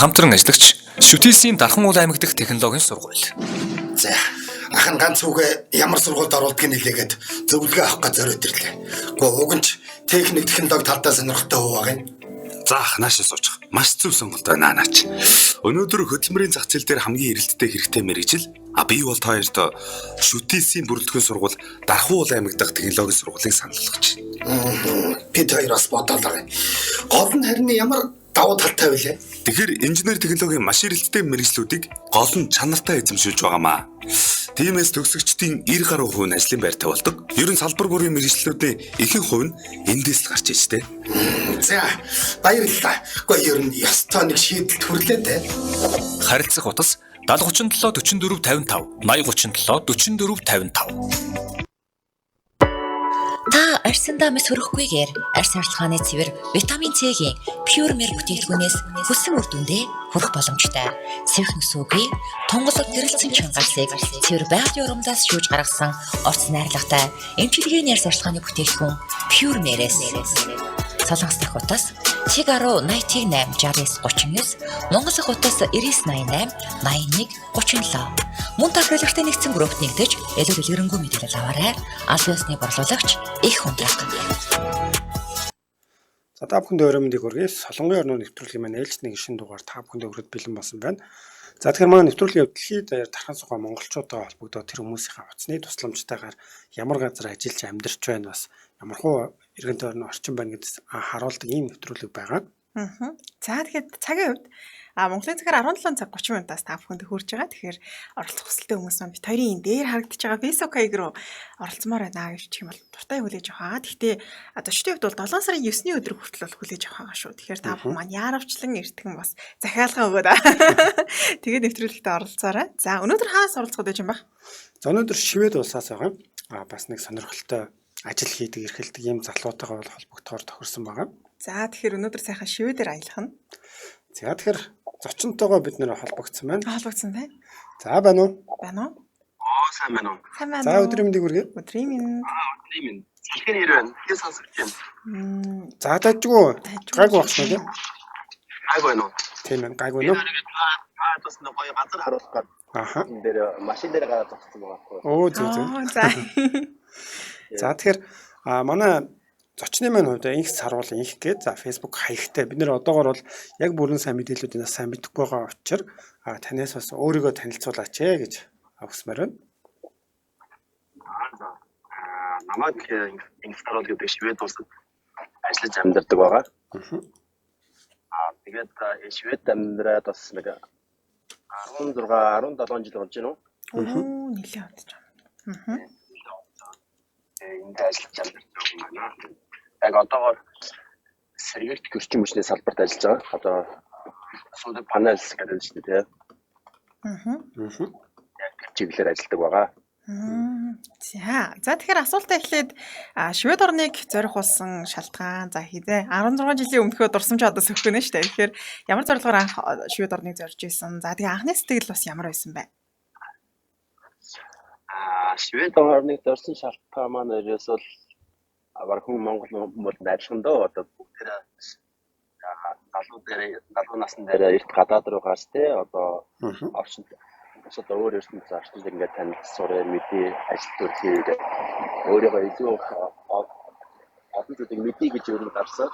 Хамтран ажиллагч Шүтээсийн Дархан уул аймаг дахь технологийн сургууль. За ах нь ганц үгээ ямар сургуульд оруулдгийг нэлээгээд зөвлөгөө авах гэж зориод ирлээ. Гэхдээ уг нь техник технологи талдаа сонирхолтой хөө байгаа юм. За ах наашаа суучих. Маш зөв сонголт байна наач. Өнөөдөр хөдөлмөрийн зах зээл дээр хамгийн эрэлттэй хэрэгтэй мэргэжил би бол та хоёрт Шүтээсийн бүрэлдэхүүн сургууль Дархан уул аймаг дахь технологийн сургуулийг санал болгож байна. Бид хоёр бас бодоолаа. Гол нь харин ямар давуу талтай вэ? Тэгэхээр инженер технологийн маш эрэлттэй мэргэжлүүдийг гол нь чанартай эзэмшүүлж байгаамаа. Тиймээс төгсөгчдийн 90% нь ажлын байр тавилдаг. Ер нь салбар бүрийн мэргэжлүүдийн ихэнх хувь нь эндээс л гарч иж тээ. За баярлалаа. Гэхдээ ер нь ёстой нэг шийдэл төрлөө дээ. Харилцах утас 7037 44 55 8037 44 55. Та арьсандаа мэс хөрөхгүйгээр арьс харилцааны цэвэр витамин С-ийн Pure Mer бүтээгдэхүүнээс хүссэн үр дүндээ хүрэх боломжтой. Сэвх нүсүүгийн тунгалаг гэрэлцэн чангарсыг цэвэр байгалийн урамдаас шүүж гаргасан орц найрлагатай эмчилгээний арьс харилцааны бүтээгдэхүүн Pure Mer-ээс Солонгос дахь утас Чиг 10 88 69 39 Монгол дахь утас 9988 81 37 Мөн та хэлэхдээ нэгдсэн группт нэгдэж илүү дэлгэрэнгүй мэдээлэл аваарай. Аль ёсны борлуулагч их хүндрэг. За та бүхэнд өрөө мэндийг хүргэе. Солонгын орноо нэвтрүүлгийн маань ээлж нэг шин дугаар та бүхэнд өргөд бэлэн болсон байна. За тэгэхээр маань нэвтрүүлгийн дэлхийд даяар Дархан сухай монголчуудаа холбогдоод тэр хүмүүсийн утасны тусламжтайгаар ямар газар ажиллаж амьдарч байна бас ямархуу иргэн тойрны орчин байна гэдэгс харуулдаг ийм нэвтрүүлэг байгаа. За тэгэхээр цагийн хувьд Монголын цагаар 17 цаг 30 минутаас та бүхэнд хүрж байгаа. Тэгэхээр оролцох хүсэлтэй хүмүүс маань бит хоёрын энэ дээр харагдаж байгаа Facebook хаяг руу оролцмоор байна гэж чим бол дуртай хүлээж авах. Гэхдээ одоо шүтээ хувьд бол 7 сарын 9-ний өдөр хүртэл хүлээж авах байгаа шүү. Тэгэхээр та бүхэн маань яаравчлан эртгэн бас захиалган өгөөд. Тэгээд нэвтрүүлэгтээ оролцоорой. За өнөөдөр хаас оролцоход байж юм ба? За өнөөдөр Швед улсаас байгаа. Бас нэг сонирхолтой ажил хийдэг эрхэлдэг ийм залуутайгаа бол холбогдохоор тохирсон байгаа. За тэгэхээр өнөөдөр сайхан Шведээр аялах нь. За тэгэхээр зочинтойгоо бид нэр холбогдсон байна. Холбогдсон тий. За байна уу? Байна уу? Сайн байна уу? Сайн байна. За өдрийн мэндийг хүргэе. Өдрийн мэнд. Өдрийн минь. Салхины нэр байна. Би сонсож байна. За дажгүй. Гайгүй багш нэ. Гайг байна уу? Тийм ээ, гайгүй нөө. Та бас нэг гоё газар харуулах гээд. Аха. Энэ дээр машин дээр гараад зогссон байгаа байхгүй. Оо зүг. За. За тэгэхээр манай зочны маань хувьд инх сарвал инх гээд за Facebook хаягтай бид нэр одоогор бол яг бүрэн сайн мэдээллүүдийг сайн мэдэхгүй байгаа учраас танаас бас өөрийгөө танилцуулаач гэж хүсмээр байна. Намайг инх сарвал гэдэг Швед улсад ажиллаж амьдардаг байгаа. Тэгээд Швед амьдраад бас нэг 16 17 жил болж байна уу? Нэлээд удаж байна. Энд ажиллаж амьдардаг юм байна. Яг одоогоор сэргээлт гэрчим хүчний салбарт ажиллаж байгаа. Одоо solar panels гэдэг нь шүү дээ. Яг чиглэлээр ажилладаг байгаа. За тэгэхээр асуултаа эхлээд Швед орныг зорих болсон шалтгаан за хийдэ 16 жилийн өмнөхөө дурсамж одоо сөхгөнэ шүү дээ. Тэгэхээр ямар зорилгоор Швед орныг зорж исэн? За тэгээ анхны сэтгэл бас ямар байсан бэ? Швед орныг зорсон шалтгаан маань ерөөсөө баг хүн Монгол бол найрсан дөө одоо бүгдээ залуу насны дээр эрт гадаад руу гарч тэ одоо орчинд одоо өөр ертөнцийн зарчмыг ингээд танилцуулаад мэдээ ажил төр хийгээд өөрийгөө илүү олон зүйлийг мэдээ гэж өөрөө дарсаа.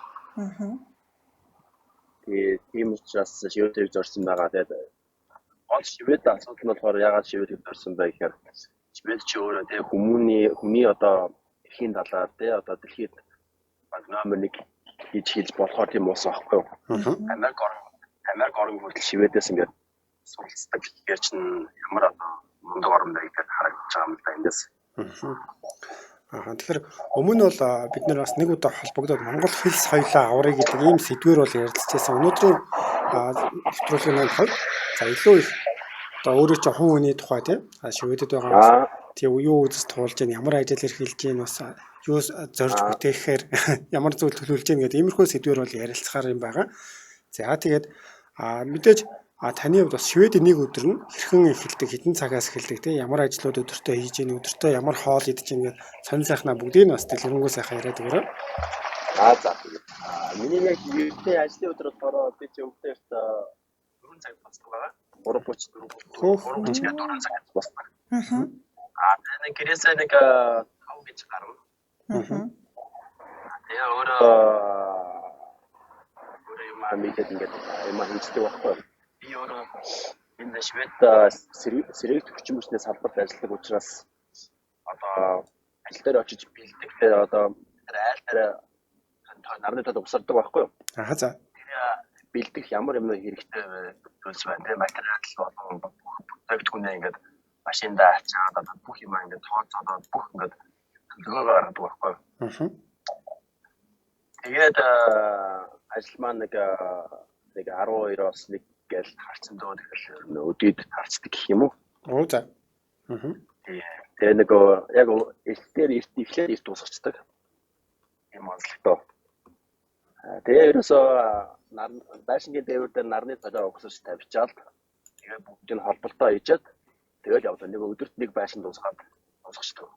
Тийм учраас Шведийг зорсон байгаа. Тэгээд гол Швед асуудал нь болохоор ягаад Шведийг зорсон бэ гэхээр Швед ч өөрөө тэ хүний одоо эхийн талаар тэ одоо дэлхийд номер 1 хийж болохоор тийм уус аахгүй. Америк орн хүртэл Шведээс ингээд суралцдаг гэхээр чинь ямар одоо мундаг орн байх гэж харагдаж байгаа юм да эндээс. Тэгэхээр өмнө нь бол бид нэр бас нэг удаа холбогдоод Монгол хэл соёлоо аврыг гэдэг ийм сэдвэр бол ярилцчихсан. Өнөөдрийн нэвтрүүлгийн маань хувьд за илүү их одоо өөрөө ч хүн хүний тухай тийм Шведэд байгаа тийм юу үзэж туулж гин ямар ажил эрхэлж гин бас юу зорж бүтээхээр ямар зүйл төлөвлөж гин гэдэг иймэрхүү сэдвэр бол ярилцахаар юм байгаа. За тэгээд мэдээж таны хувьд бас Шведийн нэг өдөр нь хэрхэн эхэлдэг, хэдэн цагаас эхэлдэг тийм ямар ажлууд өдөртөө хийж гин өдөртөө ямар хоол идэж гин гэдэг сонь сайхнаа бүгдийг нь бас дэлгэрэнгүй сайхан яриад өгөрөө. За. Миний яг юутэй ажлын өдөр болохоор би ч өвдөрт болсон байгаа. 3:30 Хөөх. 4:30 гээд 4 цаг болсон. Аа. Тэгээд нэг гэрээсээ нэг 5 гэж гарна. Тэгээ өөрөө юм амихэд ингээд юм хийдэг байхгүй. Би өөрөө энэ Швед сэрэг төвчмөчний салбарт ажилладаг учраас одоо ажил дээр очиж бэлдэх дээр одоо айл дээр нарны тал усардаг байхгүй юу? Аа за. Бэлдэх ямар юм хэрэгтэй зүйлс байна те материал болон бүтээгдэхүүнээ ингээд машиндаа ачаад одоо бүх юм ингээд тооцоод бүх ингээд төлөвлөгөө гаргадаг байхгүй юу? Тэгээд ажил маань нэг 12-оос 1 гээл харцсан дөө тэгэхээр өдөрт харцдаг гэх юм уу? Оо за. Тэгээ нэг яг эхлээд их дуусчихдаг. Юм онцлогтой. Тэгээ ерөөсөө байшингийн дээвэр дээр нарны цалаа өгсөж тавьчаал. Тэгээ бүгдийг холболтоо хийжээд тэгэл явлаа. Нэг өдөрт нэг байшин дуусгаад дуусчихдаг.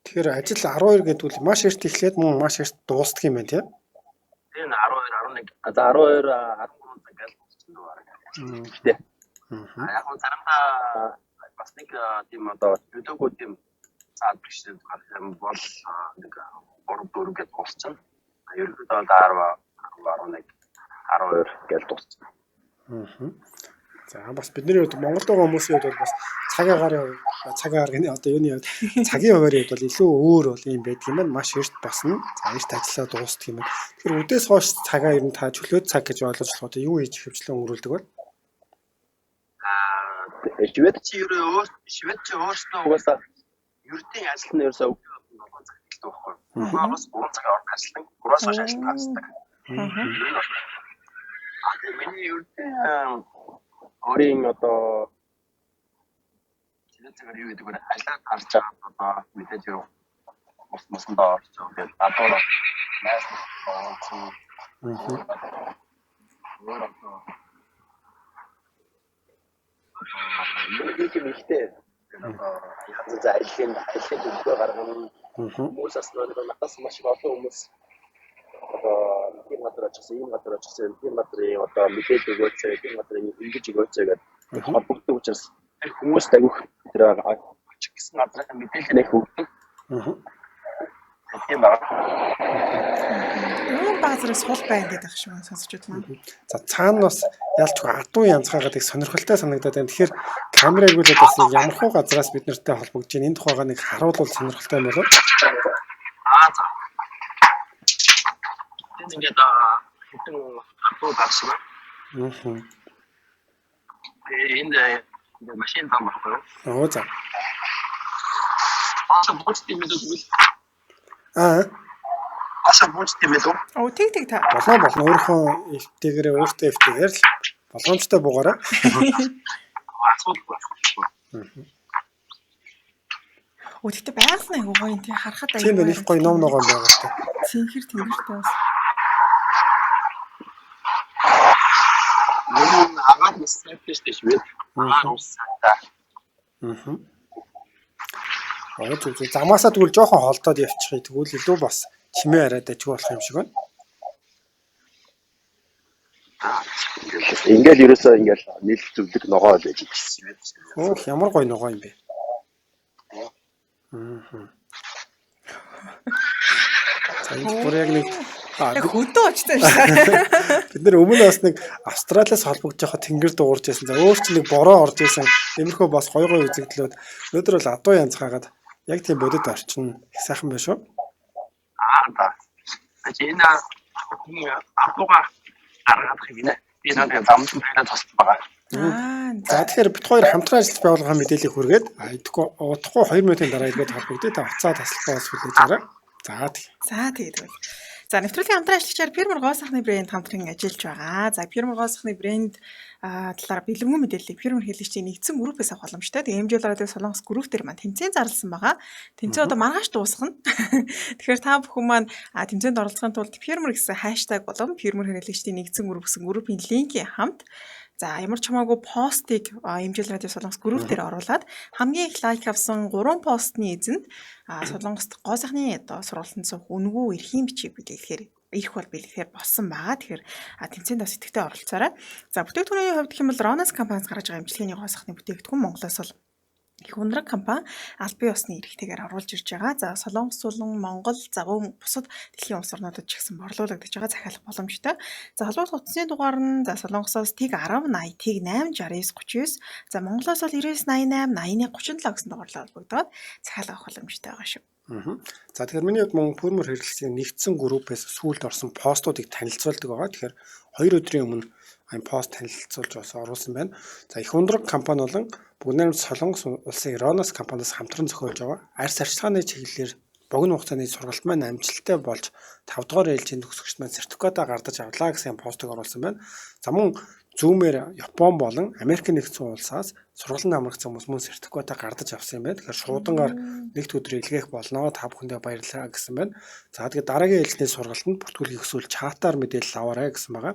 Тэгэхээр ажил 12 гэдвэл маш эрт эхлээд мөн маш эрт дуустдаг юм байна тийм. Тэгээ 12 11 за 12 13 цагаар дуусчихсан байна. Гэтэ. Яг нь заримдаа бас нэг тийм одоо өдөөгүй тийм цаад бишсэн гарах юм бол нэг 3 4 гэж дуусчихна. Ерөнхийдөө 10 11 12 гэж дуусчихна. За бас бидний хувьд Монголд байгаа хүмүүсийн хувьд бол бас цагаагаар гэнэ одоо юуны хувьд цагийн хуваар хувьд бол илүү өөр бол юм байдаг юм байна. Маш эрт босно. За эрт ажиллаа дуустдаг юм байна. Тэгэхээр үдээс хойш цагаа ер нь та чөлөөт цаг гэж ойлгож болох одоо юу хийж хөвчлэн өнгөрүүлдэг вэ? Швед чи өөрсдөө угаасаа ердийн ажил нь ерөөсөө 7 цаг хэлдэг байхгүй. Бас 3 цагаар орж ажилладаг. 3-аас хойш ажилладаг. Миний ердийн өөрийн одоо цагаар юу гэдэг вэ? Ажиллаад гарч байгаа одоо мэдээж юу мосондоо орж байгаа. Одоо найс нэг юм ихтэй янз ажлын төлөвлөгөө гаргана. Хүмүүс асууж надаас маш их олон хүмүүс одоо ийм газар очсон энэ газрын одоо мэдээлэл өгөөч, энэ газрын ингэж өгөөч гэдэг холбогддог учраас хүмүүс тагих тэр очих гэсэн газрын мэдээлэл их өгдөг. Тийм байна. Өөр баазраас сул байна гэдэг шиг сонсож байна. За цаана бас ялчгүй адуу янзгаагаад их сонирхолтой санагдаад байна. Тэгэхээр камерыг үл бас ямархуу газраас бид нартай холбогдож байна. Энэ тухайга нэг харуулвал сонирхолтой юм болов. За. Энэ ингээд хэдэн адуу бааш байна. Энэ машин зам багтаа. Оо за. Бууч тийм мэдээгүй. Бууч тийм мэдээ. Оо тэг та. Болно өөрийнхөө эвтэйгээрээ өөртөө эвтэйгээр л болгоомжтой буугаараа. Оо тэгтээ байгаас нэг гоё юм тий харахад аяа. Тийм байна их гоё ном ногоон байгаа та. Цэнхэр тэнгэртэй бас. Нэг агаад нэстэйш шүү. Усаа. Аа тийм замаасаа тэгвэл жоохон холдоод явчихъя. Тэгвэл илүү бас чимээ арайд ажиг болох юм шиг байна. Ингээл ерөөсөө ингээл нийл зөвлөг ногоо байж ирсэн юм. Өөх ямар гоё ногоо юм бэ. Тэр яг нэг хөдөө очсон шүү. Бид нэр өмнө бас нэг Австралиас холбогдож байгаа тэнгэр дуурж байсан. За өөр чинь нэг бороо орж исэн. Тиймэрхүү бас гоё үзэгдлүүд. Өнөөдөр бол адуу янз хаагаад яг тийм бодит орчин их сайхан байна шүү. Да. Энэ апуга аргах юм нэ. Би нэг замсан байна тусах байгаа. За тэгэхээр бид хоёр хамтран ажиллаж байгуулгын мэдээллийг хүргээд удахгүй 2 минутын дараа илгээд холбогдъё. Та уцаа таслахаас хүлээж аваарай. За тэгээд бол. За нэвтрүүлгийн хамтран ажиллагчаар Pure гоо сахны брэнд хамтран ажиллаж байгаа. За Pure гоо сахны брэнд талаар бэлэвгүй мэдээллийг Pure хэлэгчийн нэгдсэн группээс авах боломжтой. Тэгээ MJ радио Солонгос групп дээр маань тэмцээн зарласан байгаа. Тэмцээн одоо маргааш дуусгана. Тэгэхээр та бүхэн маань тэмцээнд оролцохын тулд Pure гэсэн хаштаг болон Pure хэлэгчийн нэгдсэн групп гэсэн группийн линкийн хамт за ямар ч хамаагүй постыг MJ радио Солонгос групп дээр оруулаад хамгийн их лайк авсан 3 постны эзэнд Солонгост гоо сахны одоо сургалтанд суух үнэгүй эрхийн бичиг билэглэхээр ирэх бол бэлгэхээр болсон байгаа. Тэгэхээр тэмцээнд бас идэвхтэй оролцоорой. За бүтээгдэхүүний хувьд гэх юм бол Ронас компаниас гаргаж байгаа эмчилгээний гоо сахны бүтээгдэхүүн Монголоос бол их ундраг компани аль бие усны эрхтэйгээр оруулж ирж байгаа. За Солонгос болон Монгол завгүй бусад дэлхийн улс орнуудад ч гэсэн борлуулагдаж байгаа захиалах боломжтой. За холбоот утасны дугаар нь за Солонгосоос ТИГ 1080, ТИГ 86939, за Монголоос бол 9988 8137 гэсэн дугаарлаар холбогдоод захиалах авах боломжтой байгаа шүү. За тэгэхээр миний хувьд мөн фермер хэрэглэсийн нэгдсэн группээс сүүлд орсон постуудыг танилцуулдаг байгаа. Тэгэхээр 2 өдрийн өмнө энэ пост танилцуулж бас оруулсан байна. За их ундраг компани болон бүгд найрамд Солонгос улсын Ронас компаниас хамтран зохиолж байгаа. Арьс арчилгааны чиглэлээр богино хугацааны сургалт маань амжилттай болж 5 дугаар ээлжийн төгсөгчд маань сертификатаа гардаж авлаа гэсэн постыг оруулсан байна. За мөн зүүмээр Япон болон Америк нэгдсэн улсаас сургалтанд амрагцсан хүмүүс мөн сертификатаа гардаж авсан юм байна. Тэгэхээр шуудангаар нэгд өдөр илгээх болно. Та бүхэндээ баярлалаа гэсэн байна. За тэгээд дараагийн ээлжийн сургалтанд бүртгүүлэх эсвэл чатаар мэдээлэл аваарай гэсэн байгаа.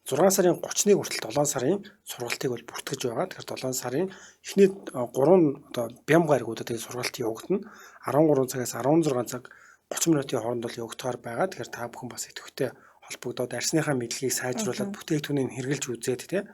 6 сарын 30-ны хүртэл 7 сарын сургалтыг бол бүртгэж байгаа. Тэгэхээр 7 сарын эхний 3 одоо бям гаригуудад энэ сургалт явагдана. 13 цагаас 16 цаг 30 минутын хооронд бол явагдахаар байгаа. Тэгэхээр та бүхэн бас идэвхтэй холбогдоод арьсныхаа мэдлэгийг сайжруулад бүтээгдэхүүнийг хэрэгжилж үзээд тийм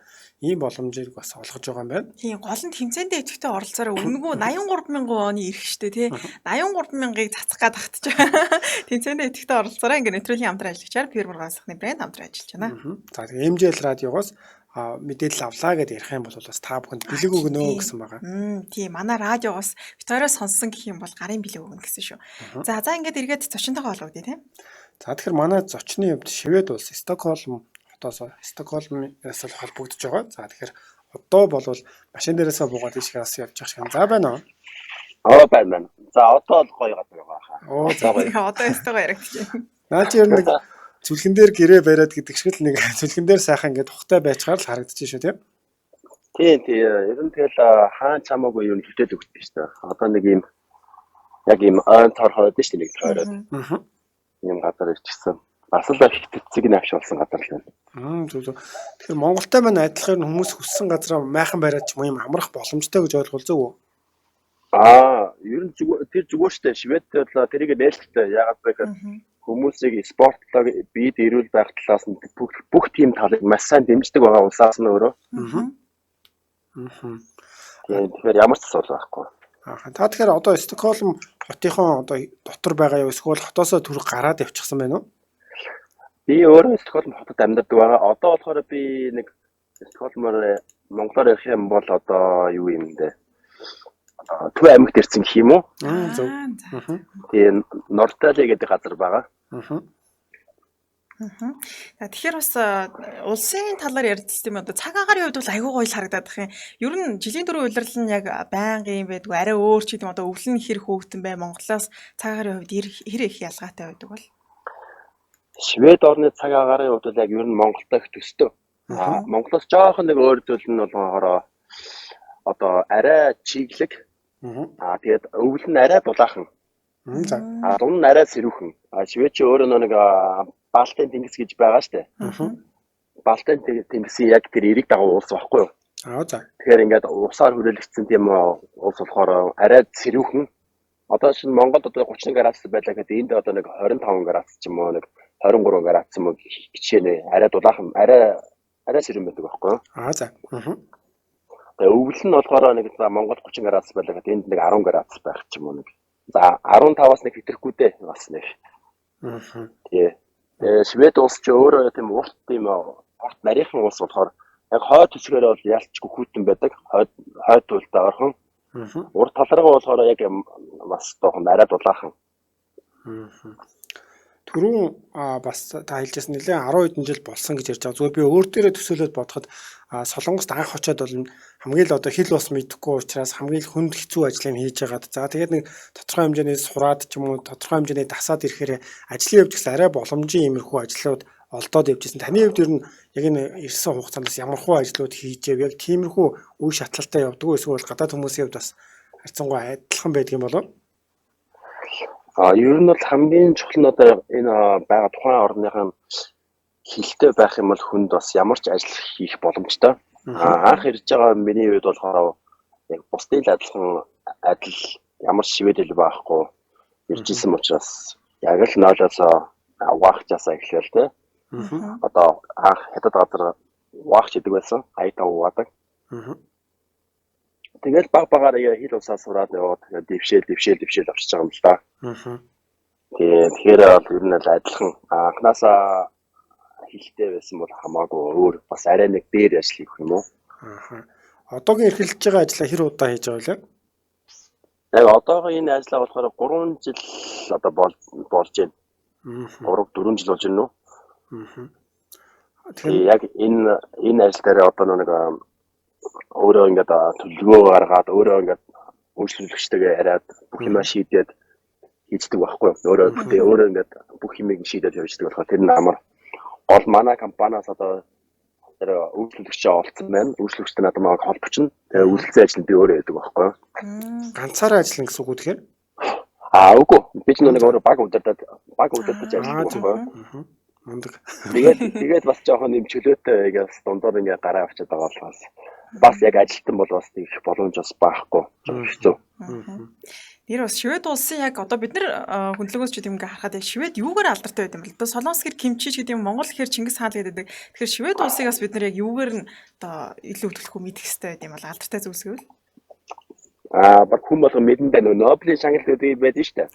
ийм боломжийг бас олгож байгаа юм байна. Тийм гол нь тэмцээндээ идэвхтэй оролцоороо өнгөө 83,000 оны ирэх штэ тий 83,000-ыг цацах гад татж байгаа. Тэмцээндээ идэвхтэй оролцоороо ингээ нэвтрүүлгийн хамтран ажиллагчаар фермер гоо сахны брэнд хамтран ажиллаж байна. За тэгээ MJL радиогоос мэдээлэл авлаа гэдээ ярих юм бол бас та бүхэнд бэлэг өгнө гэсэн байгаа. Тийм манай радиогоос битээрээ сонссон гэх юм бол гарын бэлэг өгнө гэсэн шүү. За ингээд эргээд зочинтойгоо холбогдъё тийм. За тэгэхээр манай зочны хувьд Швед улс Стокгольм Стокгольмээс холбогдож байгаа. За тэгэхээр одоо бол машин дээрээсээ буугаад ийшээс явж байгаа шиг. За байна уу? Байна. За одоо бол гоё гадаг байгаа хаа. За гоё. Одоо өстөгөө яригдчих. Наа чи ер нь нэг зүлгэн дээр гэрээ бариад гэдэг шиг л нэг зүлгэн дээр сайхан ингээд тухтай байчгаар л харагдчих шүү тийм. Тийм. Ер нь тэгэл хаан чамаагүй юу хөвтөд өгдөө шүү дээ. Одоо нэг юм яг юм ойнтор хойд шүү дээ нэг тойроод. Ийм газар ирчихсэн. Бас л хитцэг навш болсон газар л байна. Зөв. Тэгэхээр Монголтай маань адилхан хүмүүс хүссэн газараа майхан бариад ч юм амрах боломжтой гэж ойлгол зөв үү? Ер нь тэр зүгээр шүү дээ. Шведд бол тэрийг нээлттэй яагаад вэ гэхээр хүмүүсийг спортлог биед ирүүл байх талаас нь бүх тийм талыг маш сайн дэмждэг байгаа улсаас нь өөрөө. Тэгэхээр ямар ч асуудал байхгүй. Та тэгэхээр одоо Стокгольм хотынхон одоо дотор байгаа юу эсвэл хотоосоо түр гараад явчихсан байна уу? Би өөрөө Стокгольм хотод амьдардаг байгаа. Одоо болохоор би нэг Стокгольмоор Монголоор явах юм бол одоо юу юм бэ? Төв аймагт ирсэн гэх юм уу? Зөв. Тийм Нортали гэдэг газар байгаа. Тэгэхээр бас улсын талаар ярилцсан юм одоо цаг агарын хувьд бол айгүй гоё харагдаад байх юм. Ер нь жилийн дөрөв улирал нь яг байнгын байдгүй арай өөр ч гэдэг юм одоо өвлөн хэрэг хөөгдөн бай Монголоос цаг агарын хувьд хэр их ялгаатай байдаг бол Швед орны цаг агарын хувьд яг ер нь Монголтой их төстэй. Монголоос жоохон нэг өөр зүйл нь болохоор одоо арай чиглэг. Тэгээд өвөл нь арай дулаахан. Дунд нь арай сэрүүхэн. Швед ч өөрөө нэг Балтийн тэнгис гэж байгаа штэ. Балтийн тэнгисийн яг тэр эрэг дагуу улс баггүй юу? Тэгэхээр ингээд усаар хүрээлэгдсэн тийм улс болохоор арай сэрүүхэн. Одоо шинэ Монголд одоо 31 градус байлаа гэхэд энд одоо нэг 25 градус ч юм уу нэг 23 градус юм уу хичээнэ арай дулаахан арай сэрүүн байдаг байхгүй юу? Тэгээ өвөл нь болохоор нэг Монгол 30 градус байлаа гэхэд энд нэг 10 градус байх ч юм уу нэг. За 15-аас нэг хэтрэхгүй дээ бас нэг. Швед улс ч өөрөө тийм урт урт нарийнхан улс болохоор яг хойд хэсгээр бол ялцгүй хүйтэн байдаг. Хойд үлдээ орхон. Урд талраа болохоор яг бас жоохон арай дулаахан. Түрүүн бас та хэлжсэн нэлээ 10 хэдэн жил болсон гэж ярьж байгаа. Зүгээр би өөр дээрээ төсөөлөд бодоход Солонгост анх очиод бол хамгийн л одоо хэл ус мэдэхгүй учраас хамгийн л хүнд хэцүү ажлыг хийж байгаад. За тэгээд нэг тодорхой хэмжээний сураад ч юм уу тодорхой хэмжээний тасаад ирэхээр ажлын хувьд гэсэн арай боломжийн иймэрхүү ажлууд олдоод явжсэн. Таны хувьд ер нь яг энэ ирсэн хугацаанд ямархуу ажлууд хийжээв яг тиймэрхүү үе шатлалтай явдаг уу эсвэл гадаад хүмүүсийн хувьд бас харьцангуй адилхан байдаг юм болов? Ер нь бол хамгийн чухал нь одоо энэ байгаа тухайн орныхын хилтэй байх юм бол хүнд бас ямар ч ажил хийх боломжтой. Анх ирж байгаа миний үед болохоор яг бусдын адил ямар ч шивэдэл байхгүй ирж исэн учраас яг л ноолоосоо угаахчаасаа эхлэв те. Одоо анх хятад газар угаахч идэг байсан. Аятаа угаадаг. Тэгэл баг багаар хил усаа сураад яваад дэвшээл авчиж байгаа юм л да. Тэгэхээр ер нь л адилхан анхнаасаа хилтэй байсан бол хамаагүй өөр бас арай нэг дээр ажил хийх юм уу? Одоогийн эрхэлж байгаа ажлаа хэр удаа хийж байгаа вэ? Яг одоогийн энэ ажлаа болохоор 3 жил одоо болж байна. 3-4 жил болж байна уу? Тэгэхээр яг энэ ажил дээр одоо нэг өөрөө ингээд төлөвлөгөө гаргаад өөрөө ингээд үйлчлүүлэгчтэйгээ яриад бүх юмаа шийдээд хийдэг байхгүй юу? Өөрөө ингээд бүх юмыг шийдээд явждаг болохоор тэр нь амар гол манай компаниас одоо тэр үйлчлүүлэгчээ олцсон байна. Үйлчлүүлэгчтэй надад намайг холбочихно. Тэгээ үйлчлэлийн ажил нь би өөрөө хийдэг байхгүй юу? Ганцаараа ажиллана гэсэн үг үү тэгэхээр? Үгүй. Би ч нэг өөрөө баг удирдах ажилладаг байхгүй юу? Мундаг. Тэгээд бас жоохон юм чөлөөтэй ингээс дундуур ингээ гараа авчиад байгаа болохоос бас яг ажилтан бол бас их боломж бас байхгүй. Хэцүү. Тэр бас Швед улсын яг одоо бид нар хөндлөгөөс ч гэдэг юм харахад Швед юугаар алдартай байд юм бэ? Одоо Солонгос хэр кимчи ч гэдэг юм, Монгол хэр Чингис хаан гэдэг. Тэгэхээр Швед улсыг бас бид нар яг юугаар нь одоо илүү төлөхөө мэдэх хэрэгтэй байд юм бол алдартай зүйлс гэвэл баг хүн болго мэдэн байна. Нобелийн шагналт гэдэг байдаг шүү дээ.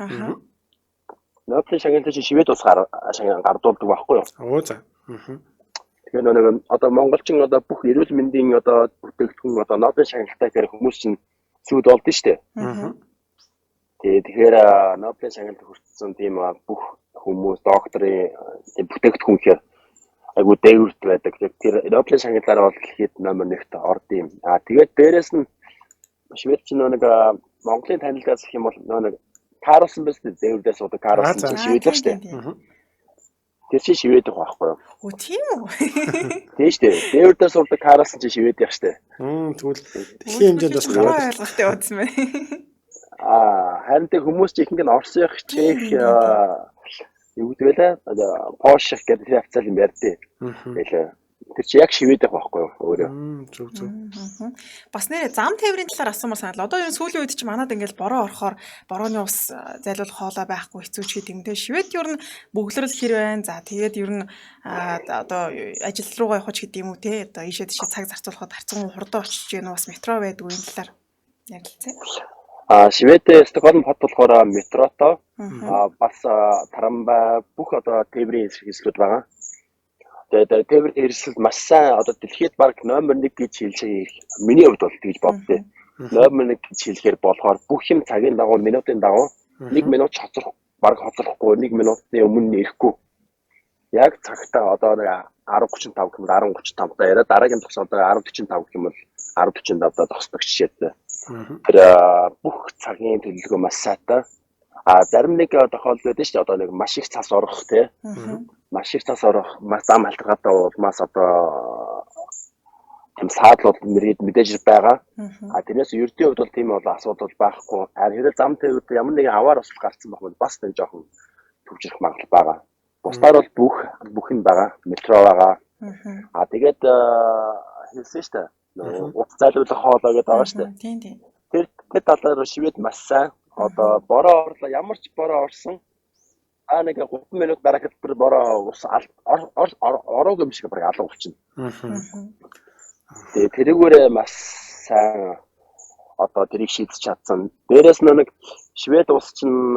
Нобелийн шагналт чинь Швед улс гардуулдаг байхгүй юу? Оо за. Тэгэхээр нэг одоо монголчин одоо бүх эрүүл мэндийн одоо бүтээгдэхүүн одоо Нобелийн шагналтаа гэх хүмүүс чинь сүйд олдсон шүү дээ. Тэгэхээр Нобелийн шагналт хүртсэн тийм бүх хүмүүс докторын тийм бүтээгдэхүүн гэхээр айгуу дээвэрт байдаг. Тэр Нобелийн шагналаар бол хэд номер 1-т орд юм. Тэгээд дээрэс нь Швед ч нэг Монголын танилгаас гэх юм бол нэг Карлсон биз дээ дээврдээс одоо Карлсон Швед л шүү дээ. Тэр чинь Швед их байхгүй юу? Оо тийм үү? Тийм шүү дээ. Дээврдээс одоо Карлсон чинь Швед их шүү дээ. Тэгвэл дэлхийн хэмжээнд бас гараа ойлголттой удсан байна. Харин тэг хүмүүс ч ихэнх нь Оросынх, Чех юу гэдэг вэ? Польш гэдэг хавцал юм ярьдээ. Тэгэл тэр чи яг Швед их байхгүй юу? Өөрөө. Зүг. Бас нэрээ зам тээврийн талаар асуумаар санагдал. Одоо ер нь сүүлийн үед чи манад ингээл бороо орохоор борооны ус зайлуулах хоолой байхгүй хэцүү ч гэдэг юм те. Швед ер нь бөглөрөл хэр байна. За тэгээд ер нь одоо ажил руугаа явах ч гэдэг юм уу те. Одоо ийшээ тийшээ цаг зарцуулахад харцсан хурдан очиж гэнэ бас метро байдаг энэ талаар ярилцъя. Шведээ Стокгольм хот болохоор метрото бас трамвай бүх одоо тээврийн хэсгүүд байгаа. Тэгээд тээврийн хэрэгсэл маш сайн одоо дэлхийд баг номер 1 гэж хэлж миний хувьд бол тэгж боддөө. Номер 1 гэж хэлэхээр болохоор бүх юм цагийн дагуу минутын дагуу 1 минут хоцрохгүй 1 минутын өмнө ирэхгүй. Яг цагтаа одоо 10:35 гэх юм 10:35 та яриа дараагийн зогс одоо 10:45 гэх юм бол 10:45 та зогсдог жишээтэй. Тэр бүх цагийн төлөвлөгөө маш сайтай. Зарим нэг тохиолдол байдаг шүү дээ. Одоо нэг маш их цас орох тий. Маш их цас орох, маш зам халтгаатай улмаас одоо тийм саадлууд мэдээж байгаа. Тэрнээс ердийн хувьд бол тийм бол асуудал байхгүй. Хэрэг зам тээврт ямар нэгэн аваар осол гарцсан байх бол бас нэг жоохон төвжирэх магадлал байгаа. Бусдаар бол бүх юм байгаа. Метро байгаа. Тэгээд хэлсэн шүү дээ. Утас зайлуулах хоолой гэдэг байгаа шүү дээ. Тийм. Тэр талаар Швед маш сайн. Одоо бороо орлоо ямар ч бороо орсон. Нэг 3 минут дараагт бүр бороо ус ороог юм шиг баг алга болчихно. Тэгээ тэрүүгээр маш сайн одоо тэрийг шийдэж чадсан. Дээрээс нэг Швед улс чинь